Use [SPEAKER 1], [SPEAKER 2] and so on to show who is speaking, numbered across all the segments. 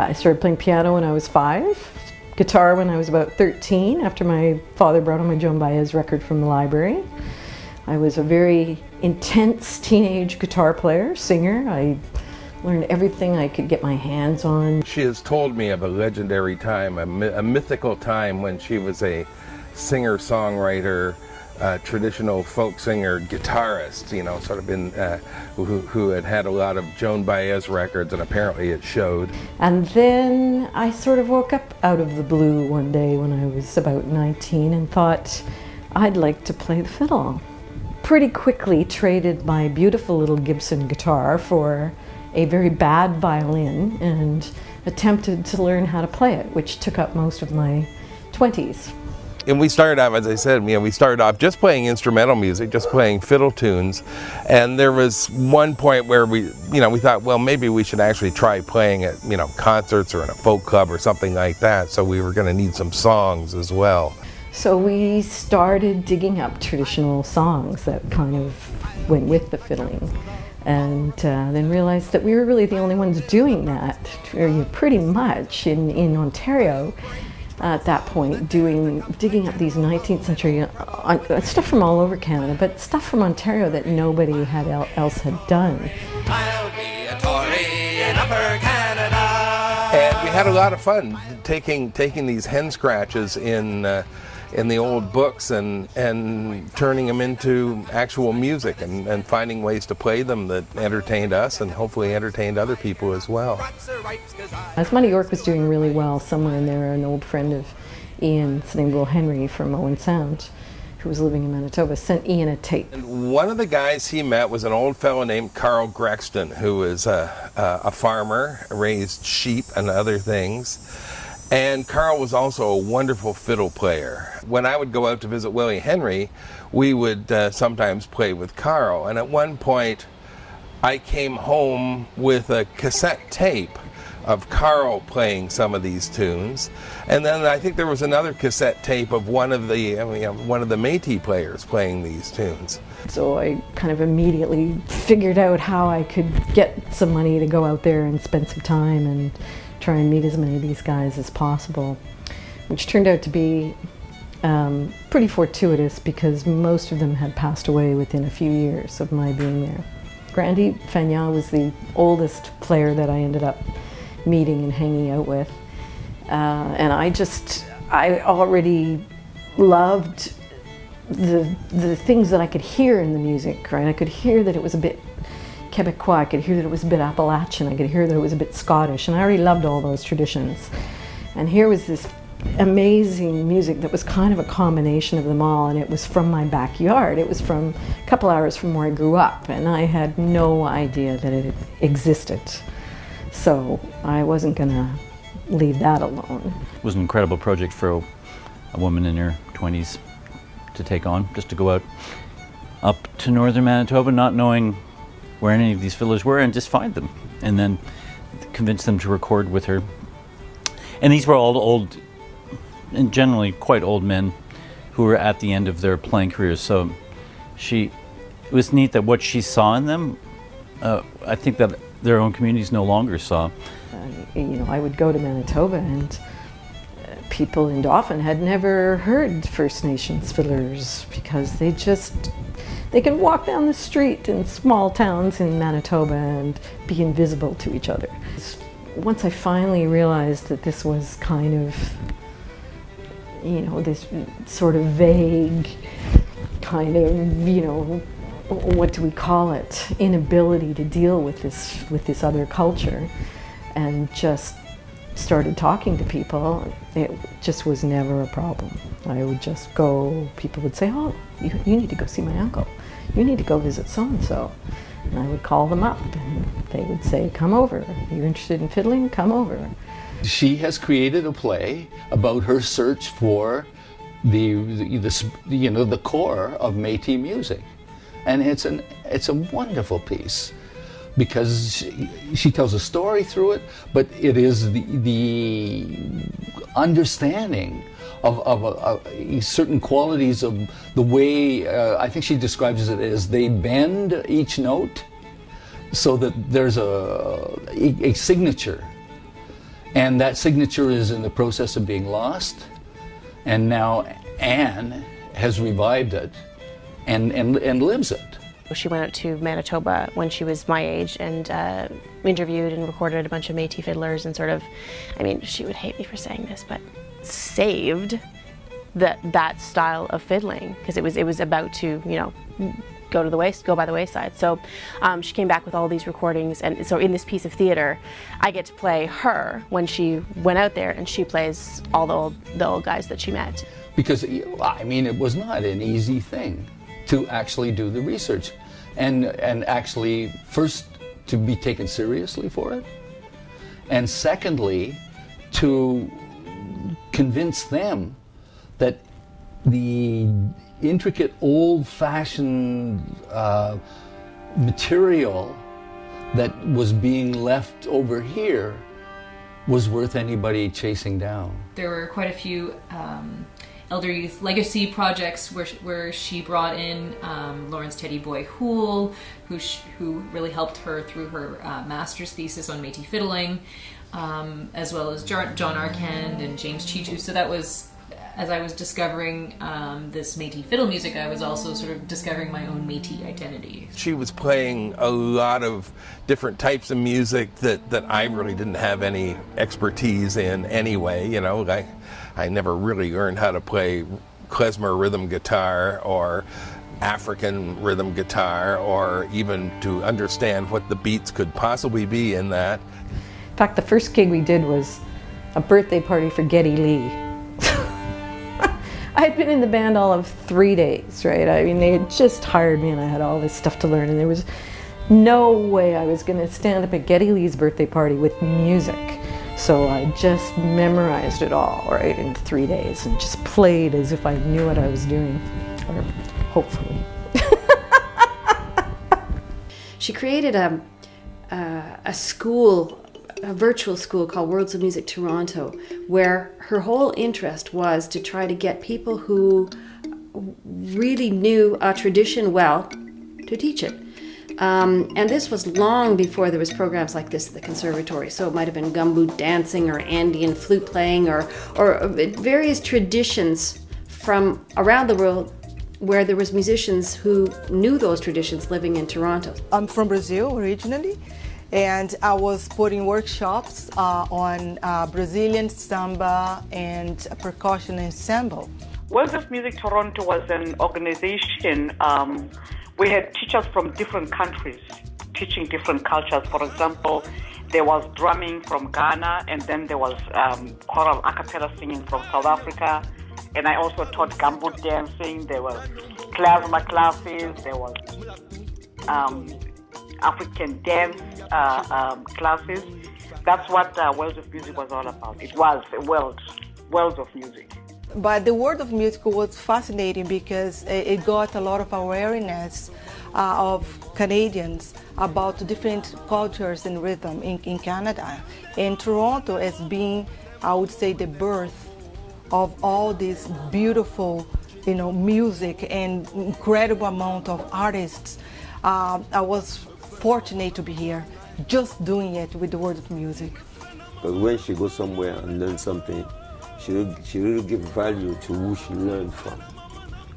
[SPEAKER 1] I started playing piano when I was 5, guitar when I was about 13, after my father brought home a Joan Baez record from the library. I was a very intense teenage guitar player, singer. I learned everything I could get my hands on.
[SPEAKER 2] She has told me of a legendary time, a mythical time when she was a singer-songwriter, traditional folk singer, guitarist, you know, sort of been, who had a lot of Joan Baez records, and apparently it showed.
[SPEAKER 1] And then I sort of woke up out of the blue one day when I was about 19 and thought, I'd like to play the fiddle. Pretty quickly traded my beautiful little Gibson guitar for a very bad violin and attempted to learn how to play it, which took up most of my 20s.
[SPEAKER 2] And we started off, as I said, we started off just playing instrumental music, just playing fiddle tunes. And there was one point where we thought, well, maybe we should actually try playing at, concerts or in a folk club or something like that. So we were going to need some songs as well.
[SPEAKER 1] So we started digging up traditional songs that kind of went with the fiddling. And then realized that we were really the only ones doing that, pretty much in Ontario at that point, digging up these 19th century stuff from all over Canada, but stuff from Ontario that nobody else had done.
[SPEAKER 3] I'll be a Tory in Upper Canada.
[SPEAKER 2] And we had a lot of fun taking these hen scratches in the old books and turning them into actual music and finding ways to play them that entertained us and hopefully entertained other people as well.
[SPEAKER 1] As Money York was doing really well, somewhere in there, an old friend of Ian's named Will Henry from Owen Sound, who was living in Manitoba, sent Ian a tape.
[SPEAKER 2] And one of the guys he met was an old fellow named Carl Grexton, who was a farmer, raised sheep and other things. And Carl was also a wonderful fiddle player. When I would go out to visit Willie Henry, we would sometimes play with Carl. And at one point, I came home with a cassette tape of Carl playing some of these tunes. And then I think there was another cassette tape of one of the Métis players playing these tunes.
[SPEAKER 1] So I kind of immediately figured out how I could get some money to go out there and spend some time and try and meet as many of these guys as possible, which turned out to be pretty fortuitous because most of them had passed away within a few years of my being there. Grandy Fagnan was the oldest player that I ended up meeting and hanging out with, and I already loved the things that I could hear in the music, right? I could hear that it was a bit Quebecois, I could hear that it was a bit Appalachian, I could hear that it was a bit Scottish, and I already loved all those traditions. And here was this amazing music that was kind of a combination of them all, and it was from my backyard. It was from a couple hours from where I grew up, and I had no idea that it existed. So I wasn't gonna leave that alone.
[SPEAKER 4] It was an incredible project for a woman in her 20s to take on, just to go out up to northern Manitoba, not knowing where any of these fiddlers were, and just find them, and then convince them to record with her. And these were all old, and generally quite old men who were at the end of their playing careers. So it was neat that what she saw in them, I think that their own communities no longer saw.
[SPEAKER 1] I would go to Manitoba, and people in Dauphin had never heard First Nations fiddlers because they can walk down the street in small towns in Manitoba and be invisible to each other. Once I finally realized that this was kind of, this sort of vague kind of, what do we call it, inability to deal with this other culture, and just started talking to people, it just was never a problem. I would just go, people would say, oh, you need to go see my uncle. You need to go visit so-and-so. And I would call them up, and they would say, come over. You're interested in fiddling? Come over.
[SPEAKER 5] She has created a play about her search for the core of Métis music. And it's a wonderful piece, because she tells a story through it, but it is the understanding of certain qualities of the way, I think she describes it as they bend each note so that there's a signature And that signature is in the process of being lost. And now Anne has revived it and lives it.
[SPEAKER 6] She went out to Manitoba when she was my age and interviewed and recorded a bunch of Métis fiddlers and sort of, I mean, she would hate me for saying this, but saved that style of fiddling, because it was about to, you know, go by the wayside. So she came back with all these recordings, and so in this piece of theater, I get to play her when she went out there, and she plays all the old guys that she met.
[SPEAKER 5] Because, I mean, it was not an easy thing to actually do the research and actually, first, to be taken seriously for it, and secondly, to convince them that the intricate, old-fashioned material that was being left over here was worth anybody chasing down.
[SPEAKER 7] There were quite a few Elder Youth Legacy projects where she brought in Lawrence Teddy Boy Houle, who really helped her through her master's thesis on Métis fiddling, as well as John Arkand and James Chichu. So that was, as I was discovering this Métis fiddle music, I was also sort of discovering my own Métis identity.
[SPEAKER 2] She was playing a lot of different types of music that I really didn't have any expertise in anyway. You know, I never really learned how to play klezmer rhythm guitar or African rhythm guitar, or even to understand what the beats could possibly be in that.
[SPEAKER 1] In fact, the first gig we did was a birthday party for Geddy Lee. I had been in the band all of 3 days, right? I mean, they had just hired me and I had all this stuff to learn, and there was no way I was going to stand up at Geddy Lee's birthday party with music. So I just memorized it all, right, in 3 days, and just played as if I knew what I was doing, or hopefully.
[SPEAKER 8] She created a school, a virtual school called Worlds of Music Toronto, where her whole interest was to try to get people who really knew a tradition well to teach it. And this was long before there was programs like this at the conservatory. So it might have been gumboot dancing or Andean flute playing or various traditions from around the world where there was musicians who knew those traditions living in Toronto.
[SPEAKER 9] I'm from Brazil originally, and I was putting workshops on Brazilian samba and percussion ensemble.
[SPEAKER 10] Worlds of Music Toronto was an organization. We had teachers from different countries teaching different cultures. For example, there was drumming from Ghana, and then there was choral a cappella singing from South Africa. And I also taught gumboot dancing. There were klezmer classes. There was African dance classes. That's what Worlds of Music was all about. It was a world of music.
[SPEAKER 9] But the world of music was fascinating because it got a lot of awareness of Canadians about different cultures and rhythm in Canada. And Toronto has been, I would say, the birth of all this beautiful, music and incredible amount of artists. I was fortunate to be here, just doing it with the world of music.
[SPEAKER 11] But when she goes somewhere and learns something, she really gives value to who she learned from.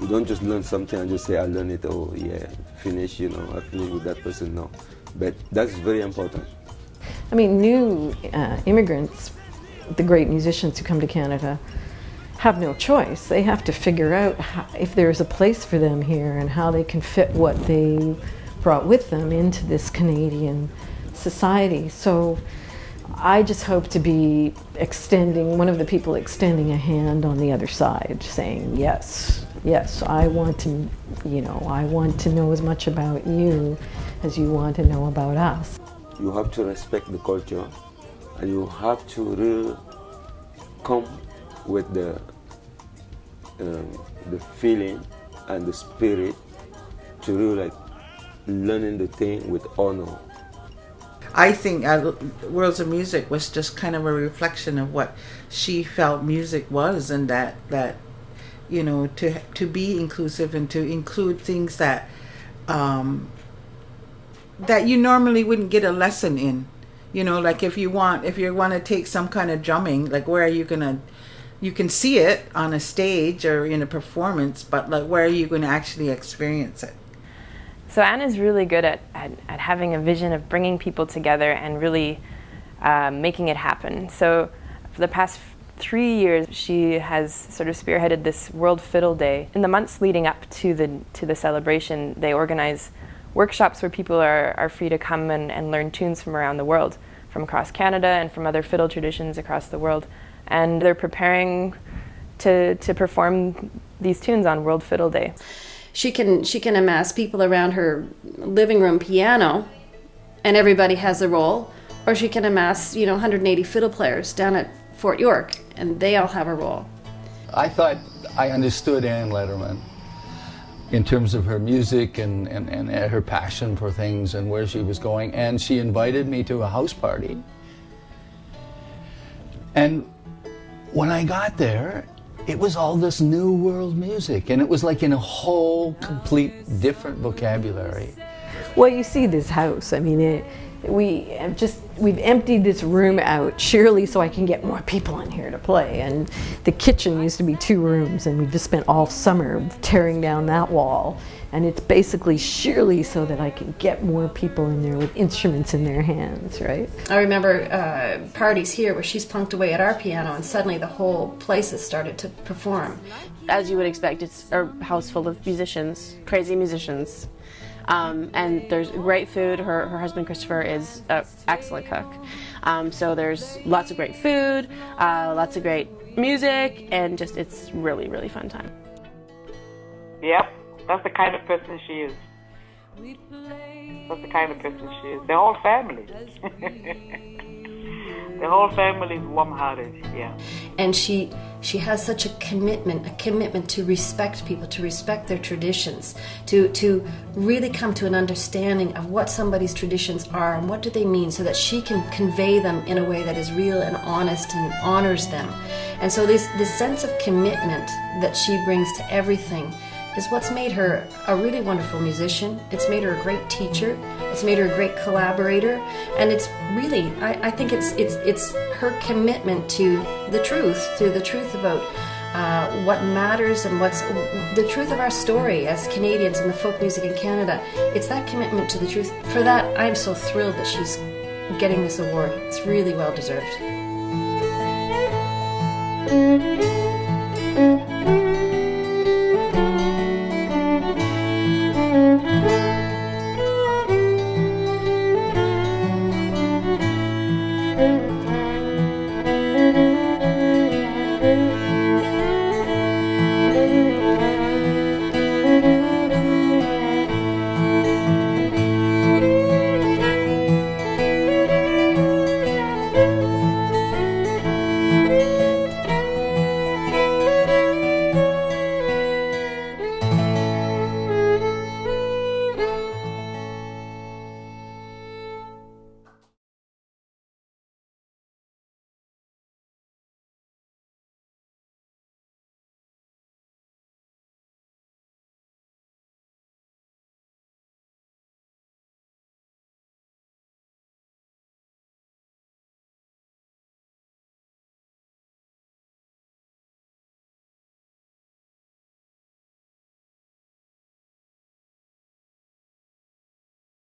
[SPEAKER 11] You don't just learn something and just say, I learned it, oh yeah, finish, I finish with that person, no. But that's very important.
[SPEAKER 1] I mean, new immigrants, the great musicians who come to Canada, have no choice. They have to figure out if there's a place for them here and how they can fit what they brought with them into this Canadian society. So I just hope to be one of the people extending a hand on the other side, saying, yes, I want to, I want to know as much about you as you want to know about us.
[SPEAKER 11] You have to respect the culture, and you have to really come with the feeling and the spirit to really learning the thing with honor.
[SPEAKER 12] I think Worlds of Music was just kind of a reflection of what she felt music was, and that to be inclusive and to include things that that you normally wouldn't get a lesson in. You know, like if you want to take some kind of drumming, like where are you gonna? You can see it on a stage or in a performance, but like where are you going to actually experience it?
[SPEAKER 6] So Anne is really good at having a vision of bringing people together and really making it happen. So for the past 3 years, she has sort of spearheaded this World Fiddle Day. In the months leading up to the celebration, they organize workshops where people are free to come and learn tunes from around the world, from across Canada and from other fiddle traditions across the world. And they're preparing to perform these tunes on World Fiddle Day.
[SPEAKER 8] She can amass people around her living room piano, and everybody has a role, or she can amass 180 fiddle players down at Fort York, and they all have a role.
[SPEAKER 5] I thought I understood Anne Lederman in terms of her music and her passion for things and where she was going, and she invited me to a house party. And when I got there, it was all this new world music, and it was like in a whole complete different vocabulary.
[SPEAKER 1] Well, you see this house. I mean, we've emptied this room out surely so I can get more people in here to play. And the kitchen used to be 2 rooms, and we just spent all summer tearing down that wall. And it's basically surely so that I can get more people in there with instruments in their hands, right?
[SPEAKER 8] I remember parties here where she's plunked away at our piano, and suddenly the whole place has started to perform.
[SPEAKER 6] As you would expect, it's a house full of musicians, crazy musicians. And there's great food. Her husband Christopher is an excellent cook. So there's lots of great food, lots of great music, and just it's really, really fun time.
[SPEAKER 10] Yep, that's the kind of person she is. That's the kind of person she is. The whole family. The whole family is warm-hearted, yeah.
[SPEAKER 8] And she has such a commitment to respect people, to respect their traditions, to really come to an understanding of what somebody's traditions are and what do they mean, so that she can convey them in a way that is real and honest and honors them. And so this sense of commitment that she brings to everything is what's made her a really wonderful musician. It's made her a great teacher. It's made her a great collaborator. And it's really, I think it's her commitment to the truth about what matters and what's the truth of our story as Canadians and the folk music in Canada. It's that commitment to the truth. For that, I'm so thrilled that she's getting this award. It's really well deserved.